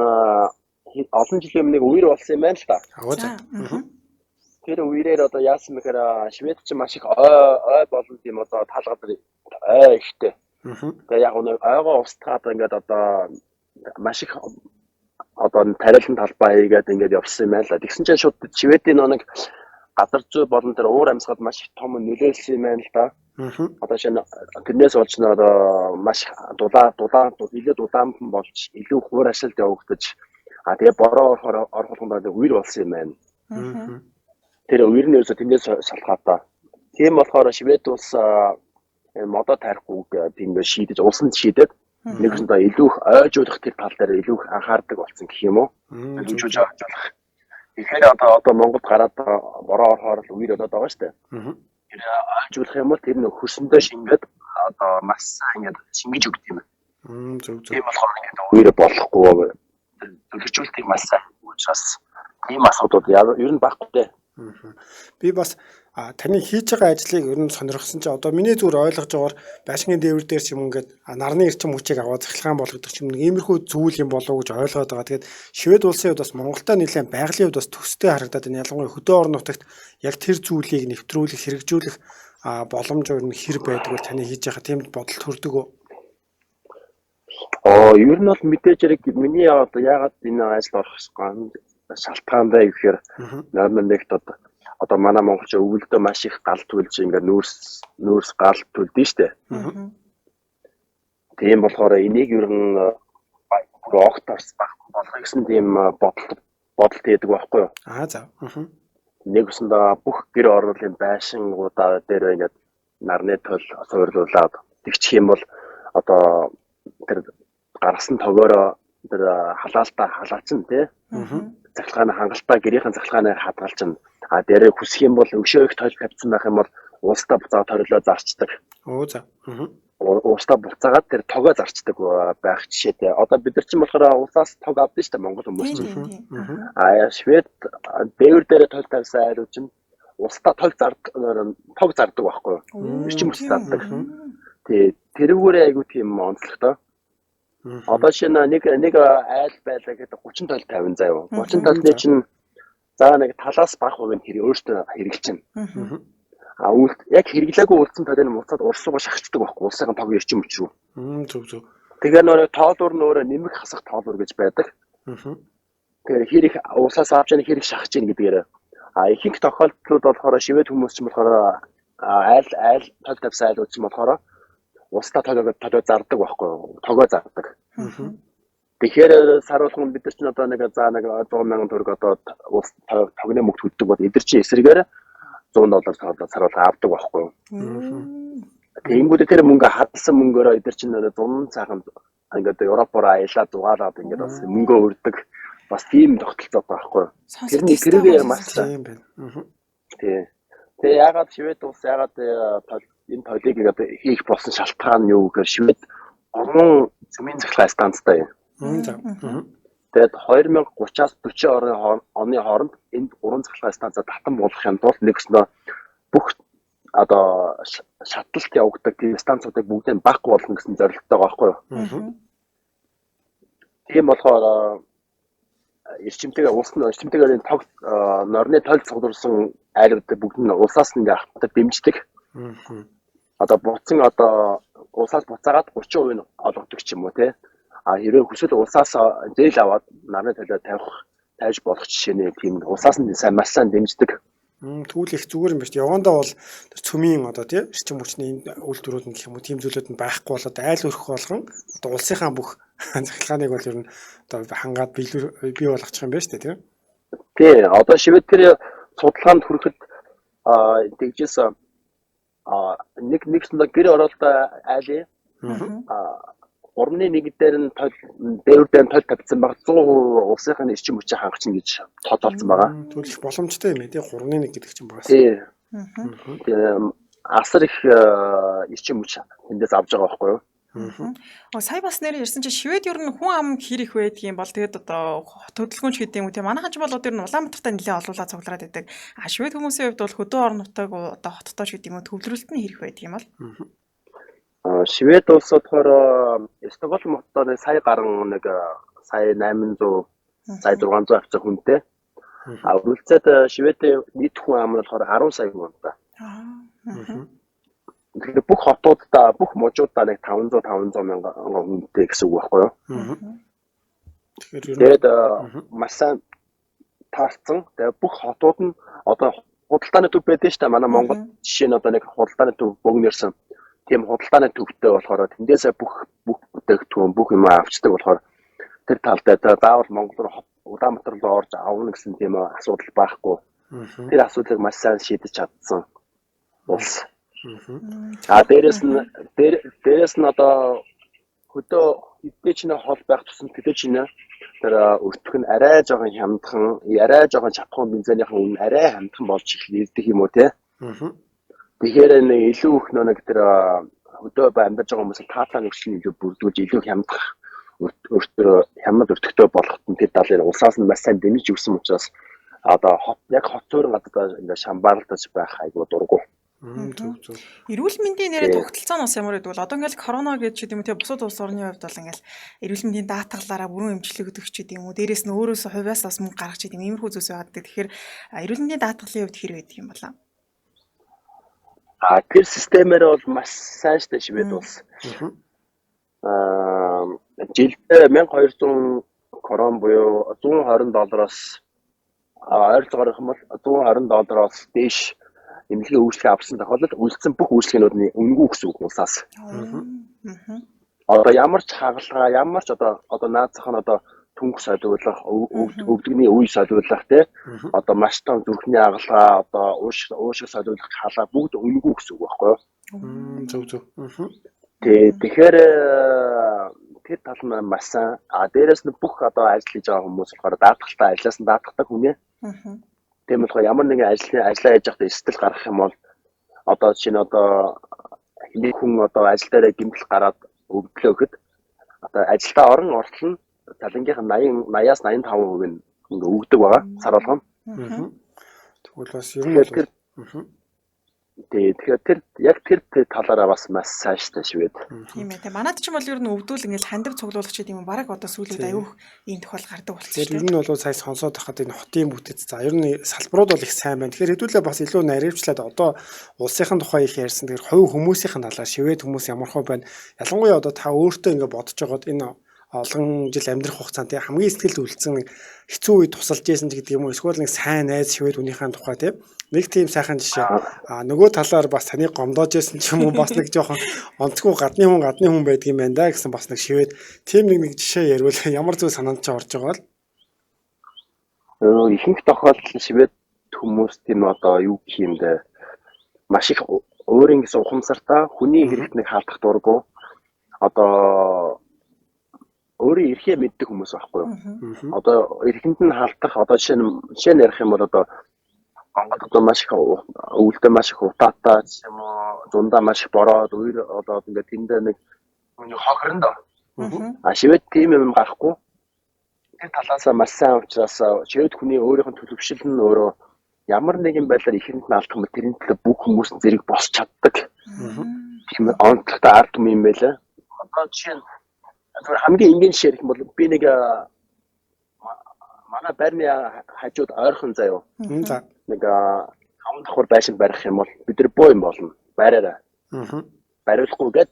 олон жилийн өмнө нэг үер болсон юм байна л да. Тэр үерээр одоо яасан мэхээр Швед чинь маш их ой болон тийм одоо тал газар ой ихтэй. Тэгээ яг нэг ойгоо устгаад ингээд одоо маш их одоо тарилан талбай хийгээд ингээд явсан юм байна л. Тэгсэн чинь шууд Шведийн нэг газар зүй болон тэр уур амьсгал маш их том нөлөөлсөн юм байна л да. Одоо шинэ тэрнээс болж одоо маш илүү дулаан болж илүү хуур ашиглалт явагдаж тэгээ бороо орох болгонд үер болсон юм байна. Тэр үер нь ерөөсөө тэрнээс шалтгаалтай. Тийм болохоор Швед улс модо тарихгүй тийм шийдэж улсанд шийдээд нэгсэндээ илүү их ойжуулах тэр тал дээр илүү их анхаардаг болсон гэх юм уу? Илүүж авах. Тэгэхээр одоо Монголд гараад бороо орохоор л үер болоод байгаа шүү дээ. Тэр ойжуулах юм бол тэр нөх хөрсөндөө шингээд одоо маш сайн ингээд шингэж өгд юм. Зүг. Тийм болохоор ингээд үер болохгүй төлөвчүүлтийг маш сайн учраас ийм асуудал ер нь баггүй дээ. Би бас таны хийж байгаа ажлыг ер нь сонирхсан чи одоо миний зүгээр ойлгож байгаагаар байшингийн дээвэр дээр ч юм ингээд нарны эрчим хүчийг аваад цахилгаан болгодог ч юм нэг иймэрхүү зүйл юм болов уу гэж ойлгоод байгаа. Тэгээд Швед улсын хувьд бас Монголтой нэлээд байгалийн хувьд бас төстэй харагдаад байна. Ялангуяа хөдөө орон нутагт яг тэр зүйлийг нэвтрүүлэх, хэрэгжүүлэх боломж ер нь хэр байдаг бол таны хийж байгаа тийм бодолд хүрдэг үү? Ер нь бол мэдээж хэрэг миний одоо яагаад энэ ажил орох шалтгаан бай гэхээр нормал нэгт одоо манай монголч өвөлдөө маш их галт төлж ингээд нүүрс галт төлдөө штэ. Тийм болохоор энийг ер нь огт орс байхгүй болгох гэсэн тийм бодолт хийдэг байхгүй юу? За. Нэг үсэндээ бүх гэр орнолын байшингуудаа дээр ингээд нарны төл суурлуулад тэгчих юм бол одоо тэр гаргасан тогоороо тэр халаалцсан тий. Цахилгааны хангалттай гэрийнхэн цахилгааны хадгалчин дээрээ хүсэх юм бол өшөө их тойл тавьсан байх юм бол уустаа буцаад торлоо зарчдаг. За. Уустаа буцаагаад тэр тогоо зарчдаг байх жишээтэй. Одоо бид нар чинь болохоор улсаас тог авдаг шүү дээ Монгол хүмүүс чинь. Швед дээвэр дээрээ тойл тавьсан айлууд чинь уустаа тог зардаг байхгүй юу? Эрчим хүч зардаг. Тэрүүгээрээ айгуу тийм онцлогтой. Одоо шинэ нэг айл байлаа гэдэг 30 тойл 50 заяа. 30 тойлны чинь за нэг талаас бага хувийн өөртөө хэрэгжилж байна. Үлд яг хэрэглээгүй үлдсэн тойлыг муцаад урсуугаар шахацдаг байхгүй улсын тог эрчим хүч рүү. Зөв. Тэгэхээр нөр тоолуур нөөрэ нэмэх хасах тоолуур гэж байдаг. Тэгэхээр хэрэг улсаас авч яах хэрэг шахаж ийн гэдгээр. Ихэнх тохиолдлууд болохоор шивэд хүмүүс ч юм болохоор айл тойл тавьсан айлууд ч юм болохоор устаа тогоо зардаг байхгүй юу? Тогоо зардаг. Тэгэхээр саруулхан бид нар ч одоо нэг 100,000 төгрөг одоо улс тогны мөнгө төлдөг бол эдгээр чинь эсрэгээр $100 саруулга авдаг байхгүй юу? Тэгэнгүүт тэр мөнгө хадсан мөнгөөрөө эдгээр чинь зун цаахан ингээд Европоор аялаад дугаалаад ингээд бас мөнгөө өрдөг бас тийм тогтолцоо байхгүй юу? Тэрний маш сайн байна. Тэгээ ягаад Швед улс ягаад энэ тойлыг одоо хийх болсон шалтгаан нь юу гэхээр Швед уран цемент цахилгаан станцтай юм. Тэгээд 2030-аас 40 оны хооронд энэ уран цахилгаан станцаа татан болгохын тулд нэгснээ бүх одоо шатлалт явагддаг тийм станцуудыг бүгдийг багах болно гэсэн зорилготой байгаа байхгүй юу? Тийм болохоор эрчимтэйгээр тог норны тойл цуглуулсан айлуудыг бүгд нь улсаас нь авахдаг дэмждэг. Одоо буцсан одоо улсаас буцаагаад 30% нь олгодог ч юм уу тий. Хэрвээ хүсвэл улсаас зээл аваад нарны төлөө тавьж болох жишээний тийм улсаас нь маш сайн дэмждэг. Түүл их зүгээр юм байна шүү дээ. Явандаа бол тэр цөмийн одоо тий эрчим хүчний үйлдвэрүүд нь гэх юм уу тийм зүйлүүд нь байхгүй болоод айл өрөх болгон одоо улсынхаа бүх цахилгааныг бол ер нь одоо хангаад бий болгочих юм байна шүү дээ тий. Одоо Швед тэр судалгаанд хүрэхэд тэгжээс нэг сондог гэр оролтой айлын 3.1 дээр нь дээвэр дээр нь тойл тавьсан баг 100% улсынхаа эрчим хүчийг хангах чинь гэж тодорхойлсон байгаа. Тэгвэл их боломжтой юм ээ тий 3.1 гэдэг чинь бас. Асар их эрчим хүч эндээс авч байгаа байхгүй юу? Сая бас нэр ярьсан чинь Швед ер нь хүн ам хэр их байдгийн бол тэгээд одоо хөдөлгөөнч гэдэг юм уу тийм манайхан ч бол одоо ер нь Улаанбаатартай нэлээд олуулаад цуглараад байдаг. Швед хүмүүсийн хувьд бол хөдөө орон нутаг одоо хоттой ч гэдэг юм уу төвлөрөлт нь хэр их байдаг юм бол? Швед улс болохоор Стокгольм хотод сая гарan нэг сая 800 сая 600 авцаа хүнтэй. Үргэлжлээд Шведийн нийт хүн ам нь болохоор 10 сая хүн байна. Тэгэхээр бүх хотуудаа бүх мужуудаа нэг 500 мянган хүнтэй гэсэн үг байхгүй юу? Тэгээд маш сайн таарсан. Тэгээд бүх хотууд нь одоо худалдааны төв байдаг шүү дээ. Манай Монгол жишээ нь одоо нэг худалдааны төв богнорсон. Тийм худалдааны төвтэй болохоор тэндээсээ бүх бүтээгдэхүүн бүх юм авчдаг болохоор тэр талдаа заавал Монгол руу Улаанбаатар руу орж авна гэсэн тийм асуудал байхгүй. Тэр асуудлыг маш сайн шийдэж чадсан улс. Дээрээс нь одоо хөдөө эдгээр чинь хол байх тусам тэдгээр чинь тэр өртөх нь арай жоохон хямдхан, арай жоохон чатхан бензиныхаа үн арай хямдхан болж ирдэг юм уу те. Тэгэхээр нэг илүү их нэг тэр хөдөө амьдарч байгаа хүмүүс таатаа нэгсэн илүү бүрдүүлж илүү хямдхан хямд өртөгтэй болгоход нь тэр талын улсаас нь маш сайн дэмжиж өгсөн учраас одоо яг хот зөөрөн гадаа ингээд шамбаарлаж байх айгуу дургу. Зөв зөв. Эрүүл мэндийн нэрээ тогтолцоо нь бас ямар гэдэг бол одоо ингээл корона гэж ч юм уу те бусад улс орны хувьд бол ингээл эрүүл мэндийн даатгалаараа бүрэн эмчилэг өгдөг ч гэдэг юм уу. Дээрээс нь өөрөөсөө хувьяас бас мөнгө гаргаж идэм иймэрхүү зүйлс байдаг. Тэгэхээр эрүүл мэндийн даатгалын хувьд хэр байдаг юм болоо? Тэр системээр бол маш сайн штэ шивэд улс. Жилдээ 1200 крон буюу $120-оос ойролцоогоор юм бол $120-оос дээш эмнэлгийн үйлчлэг авсан тохиолдолд үлдсэн бүх үйлчлэгнүүдийн үнэгүй гэсэн үг улсаас. Одоо ямар ч хагалгаа, ямар ч одоо наацх нь одоо түнх солиулах, өвдөгний үе солиулах те одоо маш том зүрхний агалгаа, одоо уушиг солиулах халаа бүгд үнэгүй гэсэн үг байхгүй юу? Зөв зөв. Тэгэхээр тэр тал нь маш сайн. Дээрээс нь бүх одоо ажил хийж байгаа хүмүүс болохоор даатгалтай ажлаас нь даатгадаг хүнээ. Тийм болохоор ямар нэгэн ажлаа хийж байхдаа сэтгэл гаргах юм бол одоо жишээ нь одоо нэг хүн одоо ажил дээр гэмтэл гараад өвдлөө гэхэд одоо ажилдаа орон ортол нь талангийнх нь 80-аас 85% нь ингээ өгдөг байгаа сар болгоно. Тэгвэл бас ер нь бол тэгэхээр тэр талаараа бас маш сайн штэ шивэд. Тийм ээ. Манайд ч юм бол ер нь өвдвөл ингээл хандив цуглуулах ч гэдэг юм бараг одоо сүүлүүд аюух ийм тохиол гардаг болчихсон шүү дээ. Ер нь бол сая сонсоод байхад энэ хотын бүтэц за ер нь салбарууд бол их сайн байна. Тэгэхээр хэдүүлээ бас илүү наривчлаад одоо улсынхан тухай их ярьсан. Тэгэхээр хувь хүмүүсийн талаар шивэд хүмүүс ямар хөө байна. Ялангуяа одоо та өөртөө ингээ бодож байгаад энэ олон жил амьдрах хугацаанд хамгийн сэтгэлд үлдсэн хэцүү үед тусалж ийсэн гэдэг юм уу эсвэл нэг сайн найз шивэд үнийхэн тухай тийм нэг тийм сайхан жишээ нөгөө талаар бас таны гомдоож байсан ч юм уу бас нэг жоохон онцгүй гадны хүн байдаг юм байна да гэсэн бас нэг шивэд тийм нэг жишээ ярил ямар зүйл санаанд ч орж байгаа бол ихэнх тохиолдолд шивэд хүмүүс тийм одоо юу гэх юм бэ маш их өөрийн гэсэн ухамсартаа хүний хэрэгт нэг хаалдах дурггүй одоо өөрийн эрхээ мэддэг хүмүүс байхгүй юу? Одоо эрхэнд нь хаалтах одоо жишээ нь ярих юм бол одоо Монгол одоо маш их өвөлдөө маш их утаатай юм уу зундаа маш их бороод одоо ингээд тэндээ нэг хохирон доо. Шивэд тийм юм гарахгүй. Тэр талаасаа маш сайн учраас шивэд хүний өөрийнх нь төлөвшил нь өөрөө ямар нэгэн байдлаар ихэнд нь алдах юм тэрний төлөө бүх хүмүүс зэрэг босч чаддаг. Тийм онцлогтой ард юм байлаа. Одоо жишээ нь хамгийн энгийн жишээ юм бол би нэг манай байрны хажууд ойрхон заяа. Нэг 5 давхар байшин барих юм бол бид нар боо юм болно. Байраараа. Бариулахгүйгээд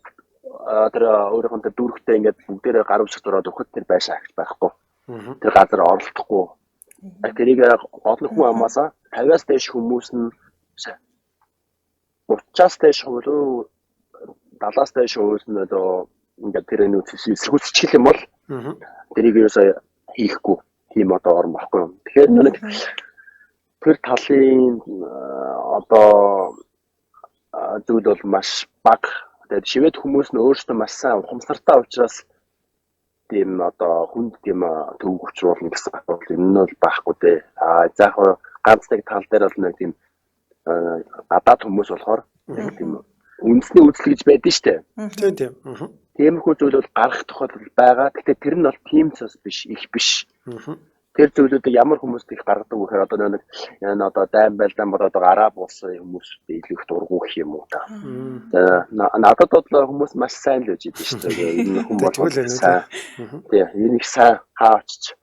тэр өөрийнхөө дүүрэгтэй ингээд бүгдээрээ гар үсэг зураад өгөхөд тэр байшин агч байхгүй. Тэр газар оролдохгүй. Тэрийг олон хүн амаасаа 50-аас дээш хүмүүс нь 30-аас дээш хүмүүс 70-аас дээш хүмүүс нь одоо ингээд тэр нэг эсэргүүцчих юм бол тэрийг юусаа хийхгүй тийм одоо орн баггүй юм. Тэгэхээр нэг тэр талын одоо зүйл бол маш бага. Тэгээд шивэд хүмүүс нь өөрсдөө маш сайн ухамсартай учраас тийм одоо хүнд тийм төв учруулна гэсэн бол энэ нь бол байхгүй дээ. Заах ганц нэг тал дээр бол нэг тийм гадаад хүмүүс болохоор тийм үндэсний үйлчлэг гэж байдаг шүү дээ. Тийм. Тиймэрхүү зүйл бол гарах тохиолдол байгаа. Гэхдээ тэр нь бол тийм цус биш, их биш. Тэр зүйлүүдийг ямар хүмүүст их гаргадаг вэ гэхээр одоо нэг одоо дайм байлдаан бодоод байгаа араб улсын хүмүүстэй илүү их дургу гэх юм уу та. Надад бодлоо хүмүүс маш сайн л үжиж шүү дээ. Энэ хүмүүс сайн. Тийм, энэ их сайн хаачч.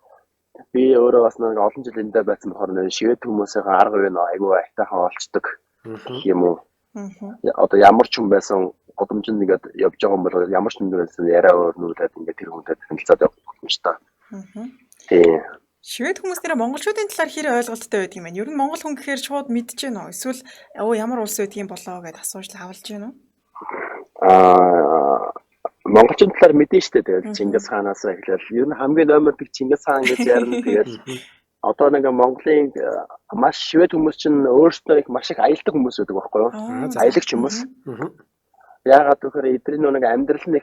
Би өөрөө бас нэг олон жил эндээ байсан болохоор нэг шивэд хүмүүсийн арга үе нь айгүй айтайхан олцдог гэх юм уу. Одоо ямар ч хүн байсан годомжинд ингээд явж байгаа юм бол ямар ч хүн байсан яриа өөрнүүлээд ингээд тэр хүнтэй танилцаад явах юм шиг та. Тийм. Швед хүмүүс нэрээ монголчуудын талаар хэр ойлголттой байдаг юм байна. Ер нь монгол хүн гэхээр шууд мэдэж гэнэ үү? Эсвэл ямар улс байдгийг болоо гэдээ асууж хавлж гэнэ үү? Монголчуудын талаар мэдэн штэ тэгэл Чингис хаанаас эхлээл ер нь хамгийн номер 1 Чингис хаан гэж ярина тэгэл одоо нэг Монголын маш швед хүмүүс чинь өөрсдөө их маш их аялдаг хүмүүс байдаг байхгүй юу? Аялагч хүмүүс. Яагаад гэхээр эдгээр нэг амьдралын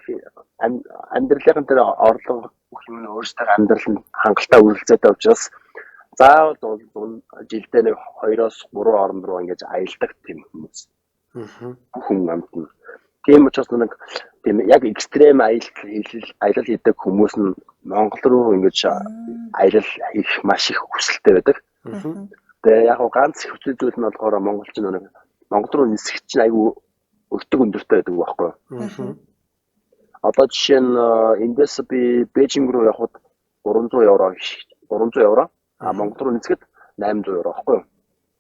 тэр орлого юм нь өөрсдөө амьдрал хангалттай үргэлжлээд учраас заавал жилдээ нэг 2-оос 3 орн руу ингэж аялдаг тийм хүмүүс. Хүн амтна. Тийм учраас нэг тийм яг экстрем аялал хийдэг хүмүүс нь Монгол руу ингэж аялал хийх маш их хүсэлтэй байдаг. Тэгээ яг гоо ганц хүчтэй зүйл нь болохоор монголч нэг Монгол руу нисэх чинь айгүй өртөг өндөртэй байдаг байхгүй юу? Одоо жишээ нь эндээс би Бээжинг руу явхад 300 евро а Монгол руу нисэхэд 800 евро байхгүй юу?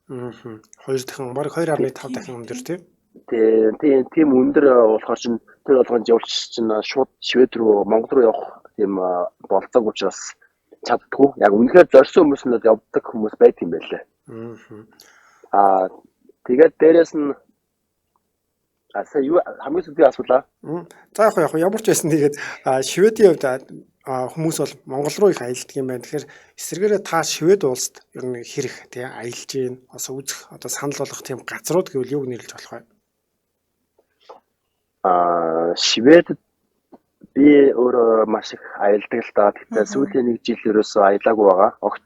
2 дахин баг 2.5 дахин өндөр тийм. Тийм өндөр болохоор чинь тэр болгонд явуулч чинь шууд Швед рүү Монгол руу явах тийм болцоог учраас чаддгүй. Яг үнэхээр зорьсон хүмүүс нь явдаг хүмүүс байт юм байлээ. Тэгээд дээрэс нь сая юу хамгийн сүүлийн асуулаа. За яг ямар ч байсан тэгээд Шведийн хувьд хүмүүс бол Монгол руу их аялдаг юм байна. Тэгэхээр эсвэргээрээ та Швед улсад ер нь хэрэг тий аялж гин бас үзэх одоо санал болгох тийм газрууд гэвэл юуг нэрлэж болох вэ? Швед би өөрөө маш их аялдаг л да. Тэгтээ сүүлийн нэг жил ерөөсөө аялаагүй байгаа. Огт.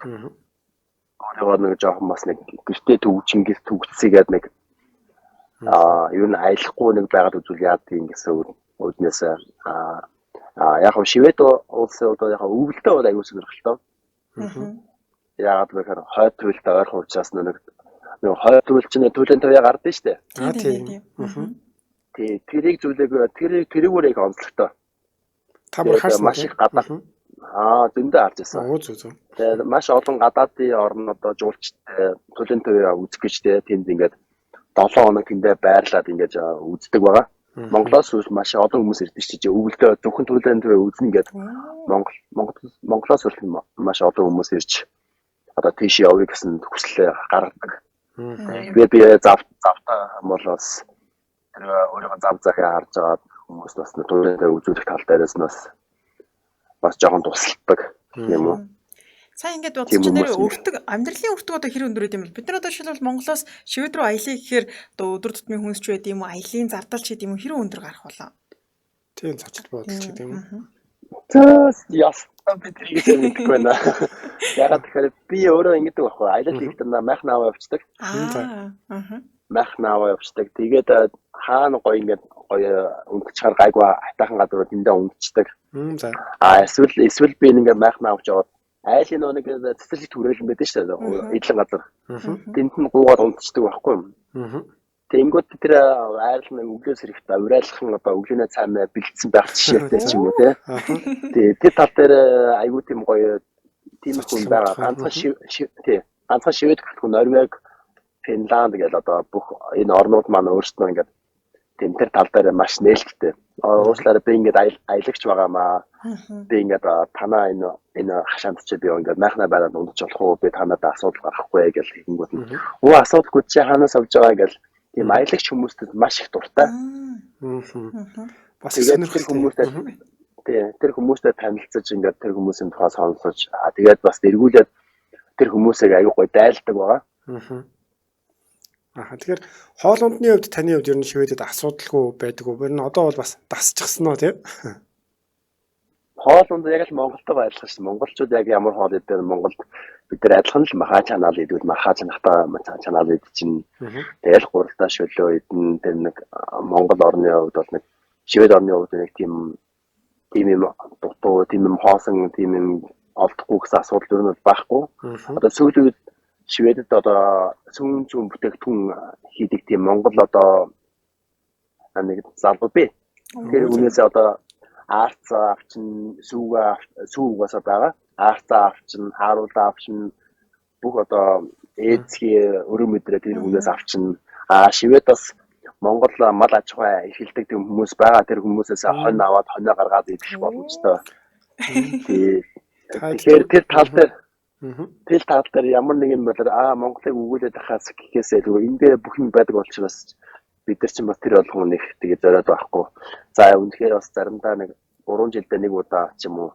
Өөрөөр нэг жоохон бас нэг гэртээ төвчингээс төгсөйгээд нэг юу н аялахгүй нэг байгаад үзүүл яад тийм гэсэн үднээс яг нь Швед улсын одоо яг өвөлдөө бол аюул сонирхолтой. Яагаад гэхээр хойд туйлд ойрхон учраас нэг хойд туйл чинь төлөөн тавья гардыг штэ. Тийм. Тэрийг тэрүүгээр их онцлогтой. Та бүр харсан маш их гадаад зөндөө харж байсан. Зүү. Тэгээд маш олон гадаадын орнуудаа жуулчтай төлөөн тавья үзэх гэжтэй тэнд ингээд 7 хоног тэндээ байрлаад ингээд үздэг байгаа. Монголоос маш олон хүмүүс ирдэг ч чинь өвөлдөө зөвхөн төлөөн тавья үзнэ гэдэг. Монголоос маш олон хүмүүс ирж одоо тийш явъя гэсэн хүсэл гаргадаг. Би завтаа молоос тэр өөрийнхөө зав захаа харж байгаа хүмүүс бас төлөөн тавья үзүүлэх тал дээрээс бас жоохон тусалдаг юм уу? Сайн ингээд бодож нэр амьдралын өртөг одоо хэр өндөр юм бол бид нар одоо жишээлбэл Монголоос Швед рүү аялъя гэхээр одоо өдөр тутмын хүнсч байд юм уу аялын зардал ч гэдэм үү хэр өндөр гарах болоо. Тийм зочд бодолч гэдэг юм уу? Ястаа би тэрийг мэдгүй байна. Ягаад тэгэхээр би өөрөө ингэдэг байхгүй аялал хийхдээ мах наваа явцдаг. Мах наваа явцдаг. Тэгээд хаана гоё ингээд гоё өнгөч чаар гайгүй хатаахан гадруу тэндээ өнгөчдөг. Эсвэл би ингээд мах навж яваад айлын нэг цэцэрлэг түрээлэн байдаг шүү дээ. Эдлэн газар. Тэнд нь гуугаад унтчихдаг байхгүй юу? Тэнгүүд тэр айрал нэг өглөөс хэрэгтэй урайлахын одоо өглөөнөө цаамаа бэлдсэн байх жишээтэй ч юм уу те. Тэр тал дээр айгүй тийм гоё тийм хүн байгаа. Ганцхан Швед гэх хүн Норвег, Финланд гэл одоо бүх энэ орнууд маань өөрсдөө ингээд тийм тэр тал дээр маш нээлттэй. Уучлаарай би ингээд аялагч байгаамаа. Би ингээд танаа энэ хашаанд чи би ингээд майхнаа байгаад унтж болох уу? Би танаад асуудал гарахгүй гэл хийнгүүт нь. Өө асуудалгүй чи хаанаас авч байгаа гэл тийм аялагч хүмүүстэд маш их дуртай. Бас сонирхол хүмүүстэй тэр хүмүүстэй танилцаж ингээд тэр хүмүүсийн тухай сонсож тэгээд бас эргүүлээд тэр хүмүүсийг аягүй гоё дайлдаг байгаа. Тэгэхээр хоол ундны хувьд таны хувьд ер нь Шведэд асуудалгүй байдаг уу? Ер нь одоо бол бас дасчихсан уу тийм? Хоол унд яг л Монголтой адилхан шүү. Монголчууд яг ямар хоол идэх Монголд бид нар адилхан л маха чанаал идвэл маха чанахтай чанаал идчихин. Тэгэл гуралтаа шөлөө идэн тэр нэг Монгол орны хувьд бол нэг Швед орны хувьд нэг тийм юм дутуу тийм юм хоосон тийм юм олдохгүй гэсэн асуудал ер нь байхгүй. Одоо сүүлийн үед Шведэд одоо зүүн бүтээгдэхүүн хийдэг тийм Монгол одоо нэг залуу бий. Тэр үнээсээ одоо арцаа авчин сүүгээс байгаа. Арцаа авчин, хааруулаа авчин бүх одоо ээцгийн өрөө мэдрээ тэр хүнээс авчин. Шведээс Монгол мал аж ахуй эхэлдэг тийм хүмүүс байгаа. Тэр хүмүүсээс хонь аваад хоньоо гаргаад идэх боломжтой. Тэгэхээр тэр тал дээр ямар нэг юм бол Монголыг өгүүлээд ахаас гэхээсээ зүгээр эндээ бүх юм байдаг учраас бид нар ч бас тэр болгоно их тэгээ зориод байхгүй. За үнэхээр бас заримдаа нэг 3 жилдээ нэг удаа ч юм уу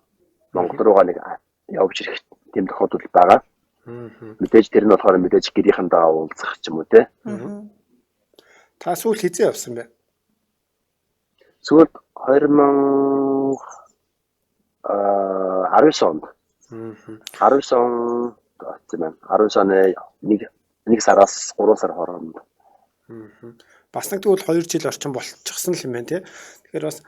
Монгол руугаа нэг явж ирэх тийм тохиолдол байгаа. Мэдээж тэр нь болохоор мэдээж гэрийнхэндээ уулзах ч юм уу те. Та сүүл хизээ явсан бэ? Сүүл 2019 онд. 19 он тийм ээ. 19 оны нэг сараас 3 сар хооронд. Бас нэг тэгвэл 2 жил орчим болчихсон л юм байна тий. Тэгэхээр бас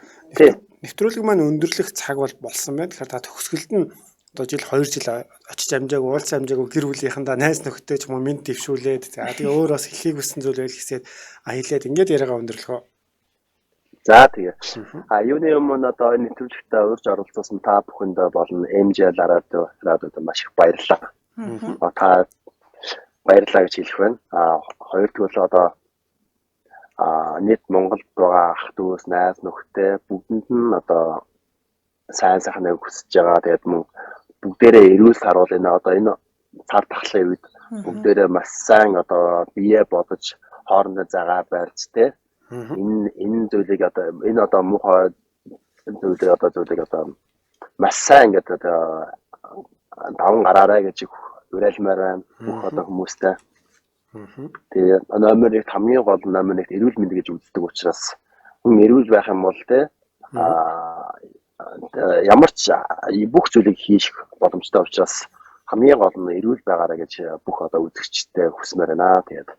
нэвтрүүлэг маань өндөрлөх цаг бол болсон байна. Тэгэхээр та төгсгөлд нь одоо жил 2 жил очиж амжаагүй уулзсан амжаагүй гэр бүлийнхэндээ найз нөхдөд ч юм уу минь дэвшүүлээд за тэгээ өөр бас хэлхийг хүссэн зүйл байл гэсээд хэлээд ингээд яриагаа өндөрлөхөө. За тэгээ. Юуны өмнө одоо энэ нэвтрүүлэгтээ урьж оролцсон та бүхэнд болон MJ радиод маш их баярлалаа. Та баярлалаа гэж хэлэх байна. Хоёрдугаар одоо нийт Монголд байгаа ах дүүс, найз нөхдөд бүгдэнд нь одоо сайн сайхныг хүсэж байгаа. Тэгээд мөн бүгдээрээ эрүүл харуул одоо энэ цар тахлын үед бүгдээрээ маш сайн одоо бие бодож хоорондоо загаа барьж тэ энэ зүйлийг одоо муухай зүйлийг одоо маш сайн ингээд одоо даван гараарай гэж уриалмаар байна бүх одоо хүмүүстээ. Тэгээ номер 1 хамгийн гол номер 1 эрүүл мэнд гэж үздэг учраас хүн эрүүл байх юм бол тэ ямар ч бүх зүйлийг хийх боломжтой учраас хамгийн гол нь эрүүл байгаарай гэж бүх одоо үзэгчтэй хүсмээр байна. Тэгээд.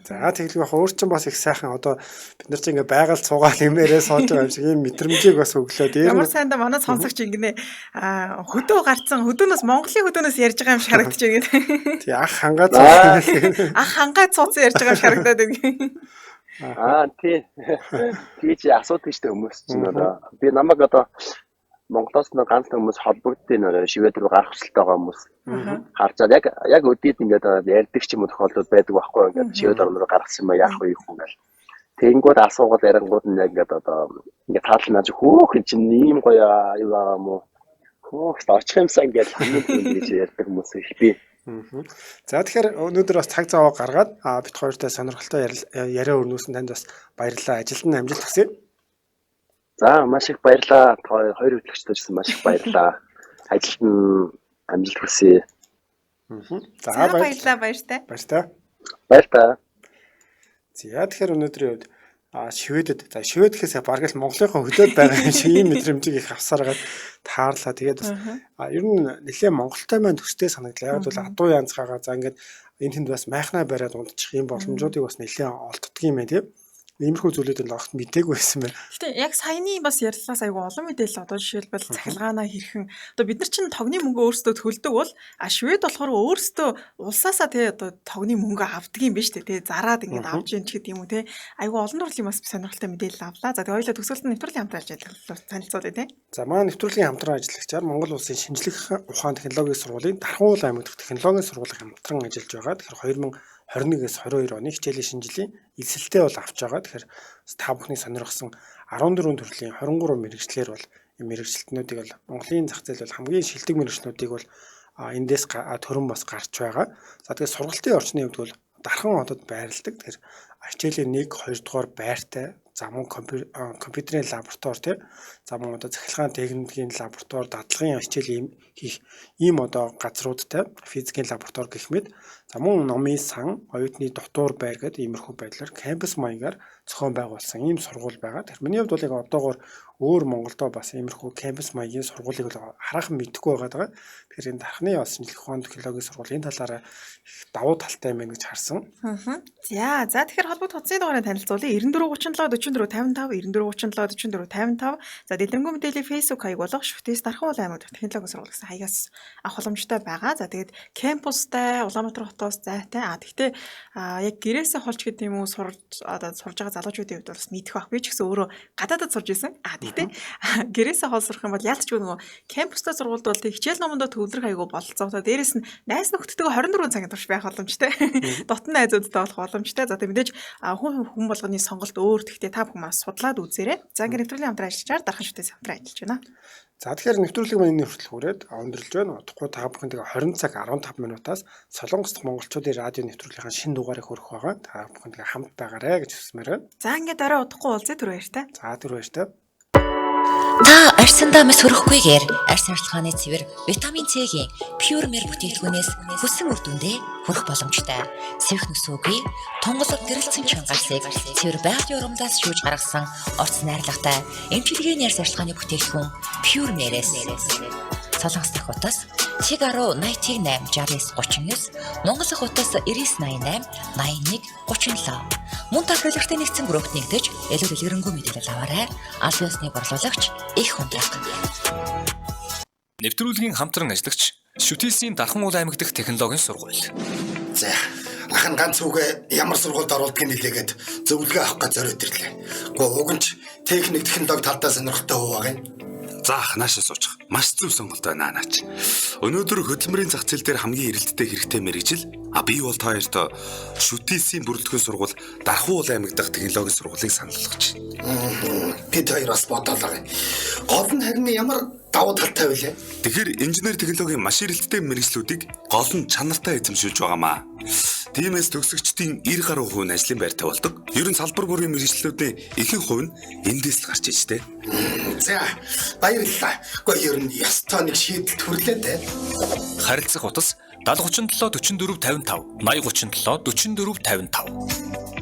За тэгэлгүй өөр чинь бас их сайхан одоо бид нар чинь ингээ байгаль цугаал юмээрээ сууж байгаа юм шиг ийм мэдрэмжийг бас өглөө. Ямар сайндаа манай сонсогч ингэнэ хөдөө гарцсан хөдөөнөөс Монголын хөдөөнөөс ярьж байгаа юм шиг харагдаж байна. Тий ах хангаа цууцсан ярьж байгаа юм шиг харагдаад байна. Тий чи асуудаг штэ хүмүүс чинь одоо би намайг одоо Монголоос нэг ганц хүмүүс холбогдсон нөр шивэд рүү гарах хүсэлтэй байгаа хүмүүс харцаад яг өдөрт ингээд ярьдаг ч юм уу тохиолдол байдаг байхгүй ингээд шивэд рүү гаргасан юм яах вэ юм гээл. Тэнгүүд асуугаад ярингууд нь яг ингээд одоо ингээд таалнаж хөөх чинь ийм гоё юу байгаа юм уу? Хөөх очих юмсан ингээд хамгийн гэж ярьдаг хүмүүс их би. За тэгэхээр өнөөдөр бас цаг зав гаргаад бит хоёртой сонирхолтой яриа өрнүүлсэн танд бас баярлалаа. Ажилд нь амжилт хүсье. За маш их баярлалаа. Хоёр хөтлөгчтэй ч маш их баярлалаа. Ажилд нь амжилт хүсье. За баярлалаа баяртай. Баяртай. За тэгэхээр өнөөдрийн үед шивэдэд шивэд гэхээсээ бараг л Монголынхон хөдөөд байгаа юм шиг ийм мэдрэмжийг их авсараад таарлаа. Тэгээд бас ер нь нэлээд Монголтой маань төстэй санагдлаа. Яг бол адуу янзгаагаа за ингээд энэ тэнд бас майхнаа бариад унтчих ийм боломжуудыг бас нэлээд олддог юм байна тийм. Иймэрхүү зүйлүүд л огт мдээгүй байсан байна. Гэтэ яг саяны бас ярилцлагаас айгүй олон мэдээлэл одоо жишээлбэл цахилгаанаа хэрхэн одоо бид нар чинь тогны мөнгө өөрсдөө төлдөг бол швед болохоор өөрсдөө улсаасаа тий одоо тогны мөнгө авдаг юм биш үү тий зараад ингээд авч яах гэдэг юм уу тий айгүй олон төрлийн бас сонирхолтой мэдээлэл авлаа. За тэгээ хоёулаа төгсгөлт нь нэвтрүүлгийн хамтран ажиллах танилцуулъя тий. За манай нэвтрүүлгийн хамтран ажиллагчаар Монгол Улсын шинжлэх ухаан технологийн сургуулийн Дархан аймаг дахь технологийн сургуулийн хамтран ажиллаж байгаа. Тэгэхээр 2021-с 22 оны хичээлийн шинжилгээ элсэлтэй бол авч байгаа. Тэгэхээр та бүхний сонирхсан 14 төрлийн 23 мэрэгчлэр бол энэ мэрэгчлэтнүүдийг бол Монголын зах зээл бол хамгийн шилдэг мэрэгчлүүдийг бол эндээс төрөн бас гарч байгаа. За тэгээд сургалтын орчны хувьд бол Дархан хотод байрладаг. Тэгэхээр хичээлийн 1-2 дугаар байртай за мөн компьютерийн лаборатори тий за мөн одоо цахилгаан техникийн лаборатори дадлагын хичээл хийх ийм одоо газруудтай физикийн лаборатори гэх мэт за мөн номын сан оюутны дотуур байр гэдэг иймэрхүү байдлаар кампус маягаар зохион байгуулсан ийм сургууль байгаа. Тэгэхээр миний хувьд бол яг одоогоор өөр Монголдо бас иймэрхүү кампус маягийн сургуулийг бол хараахан мэдхгүй байгаа. Тэгэхээр энэ Дархны бас шинжлэх ухааны технологийн сургууль энэ талаараа их давуу талтай юм байна гэж харсан. За тэгэхээр холбогд утасны дугаарыг танилцуулъя. 94 34 55 94 37 44 55. За дэлгэрэнгүй мэдээлэл Facebook хаяг болох шүтээс Дархан аймаг технологийн сургууль гэсэн хаягаас авах боломжтой байгаа. За тэгээд кампустай Улаанбаатар хотоос зайтай. Гэхдээ яг гэрээсээ холч гэдэг юм уу сурж байгаа залуучуудын хувьд бас мэдэх байх. Би ч гэсэн өөрөө гадаадд сурж исэн. Гэхдээ гэрээсээ хол сурах юм бол ялцчгүй нөгөө кампустай сургуульд бол хичээл номондоо төвлөрөх аягүй бололцоо. Дээрээс нь найз нөхдөдөө 24 цагийн турш байх боломжтой. Дотн найзуудтай болох боломжтой. За тэгээд мэдээж хүн болгоны сонголт өөр. Гэхдээ та бүхэн бас судлаад үзээрэй. За ингээд нэвтрүүлгийн хамтран ажиллаж Дархан шүтээс хамтран ажиллаж байна. За тэгэхээр нэвтрүүлэг маань хүртэл хүрээд өндөрлж байна. Утгагүй та бүхэн тэгээ 20 цаг 15 минутаас Солонгос дахь монголчуудын радио нэвтрүүлгийн шинэ дугаарыг хөрөх байгаа. Та бүхэн тэгээ хамт байгаарэ гэж хүсмээр байна. За ингээд орой удахгүй уулзъя түр баяртай. За түр баяртай. Та арьсандаа мэс хөрөхгүйгээр арьс арилгааны цэвэр витамин С-ийн Pure Mer бүтээгдэхүүнээс хүссэн үр дүндээ хүрэх боломжтой. Сэвх нүсүүгүй тунгалаг гэрэлцэн чангарсыг цэвэр байгалийн урамдаас шүүж гаргасан орц найрлагатай эмчилгээний арьс арилгааны бүтээгдэхүүн Pure Mer-ээс Солонгос дахь утас Чиг 10 88 69 39 Монгол дахь утас 9988 81 37 Мөн та хэлэхдээ нэгдсэн группт нэгдэж илүү дэлгэрэнгүй мэдээлэл аваарай. Аль биесны борлуулагч их хүндрэг. Нэвтрүүлгийн хамтран ажиллагч Шүтээсийн Дархан уул аймаг дахь технологийн сургууль. За ах нь ганц үгээ ямар сургуульд оруулдгийг нэлээгээд зөвлөгөө авах гэж зориод ирлээ. Гэхдээ уг нь ч техник технологи талдаа сонирхолтой хөө байгаа юм. За ханаашаа суучих. Маш зөв сонголт байна наач. Өнөөдөр хөдөлмөрийн зах зээл дээр хамгийн эрэлттэй хэрэгтэй мэргэжил би бол та хоёрт Шүтээсийн бүрэлдэхүүн сургууль Дархан уул аймаг дахь технологийн сургуулийг санал болгож байна. Бид хоёр бас бодоолаа. Гол нь харин ямар давуу талтай вэ? Тэгэхээр инженер технологийн маш эрэлттэй мэргэжлүүдийг гол нь чанартай эзэмшүүлж байгаамаа. Тиймээс төгсөгчдийн 90 гаруй хувь нь ажлын байртай болдог. Ер нь салбар бүрийн мэргэжлүүдийн ихэнх хувь нь эндээс л гарч иж тээ. За баярлалаа. Гэхдээ ер нь ястаа нэг шийдэлд хүрлээ дээ. Харилцах утас 7037 44 55 8037 44 55.